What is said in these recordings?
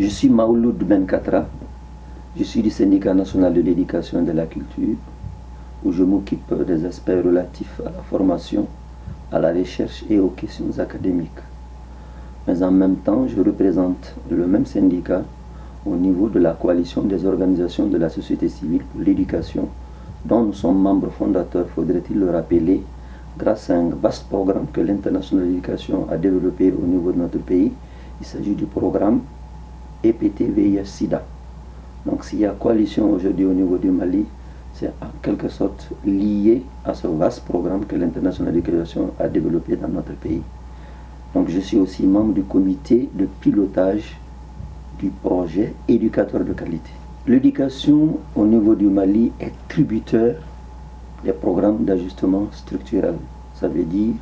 Je suis Maouloud Benkatra, je suis du syndicat national de l'éducation et de la culture, où je m'occupe des aspects relatifs à la formation, à la recherche et aux questions académiques. Mais en même temps, je représente le même syndicat au niveau de la coalition des organisations de la société civile pour l'éducation, dont nous sommes membres fondateurs, faudrait-il le rappeler, grâce à un vaste programme que l'International de l'éducation a développé au niveau de notre pays. Il s'agit du programme EPT-VIH-Sida. Donc s'il y a coalition aujourd'hui au niveau du Mali, c'est en quelque sorte lié à ce vaste programme que l'International de l'éducation a développé dans notre pays. Donc je suis aussi membre du comité de pilotage du projet éducateur de qualité. L'éducation au niveau du Mali est tributaire des programmes d'ajustement structurel. Ça veut dire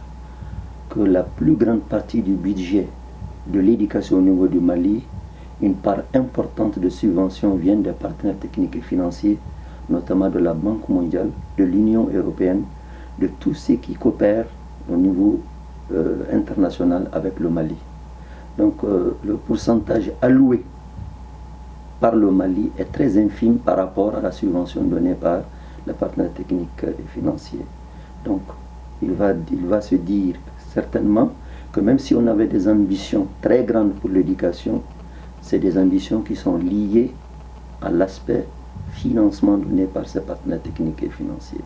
que la plus grande partie du budget de l'éducation au niveau du Mali, une part importante de subventions vient des partenaires techniques et financiers, notamment de la Banque mondiale, de l'Union européenne, de tous ceux qui coopèrent au niveau international avec le Mali. Donc le pourcentage alloué par le Mali est très infime par rapport à la subvention donnée par les partenaires techniques et financiers. Donc il va se dire certainement que même si on avait des ambitions très grandes pour l'éducation, c'est des ambitions qui sont liées à l'aspect financement donné par ces partenaires techniques et financiers.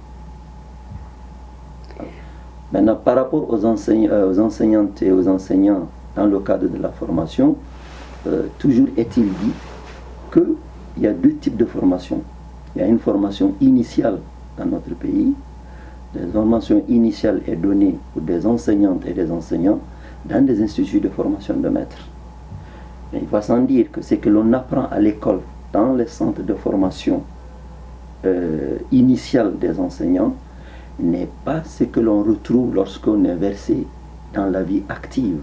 Maintenant, par rapport aux enseignantes et aux enseignants dans le cadre de la formation, toujours est-il dit qu'il y a deux types de formation. Il y a une formation initiale dans notre pays. La formation initiale est donnée pour des enseignantes et des enseignants dans des instituts de formation de maîtres. Mais il va sans dire que ce que l'on apprend à l'école, dans les centres de formation initiale des enseignants, n'est pas ce que l'on retrouve lorsqu'on est versé dans la vie active,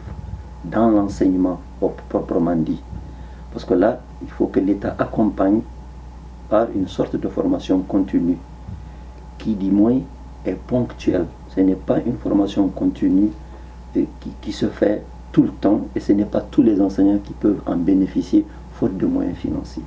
dans l'enseignement proprement dit. Parce que là, il faut que l'État accompagne par une sorte de formation continue, qui du moins est ponctuelle. Ce n'est pas une formation continue qui se fait tout le temps, et ce n'est pas tous les enseignants qui peuvent en bénéficier faute de moyens financiers.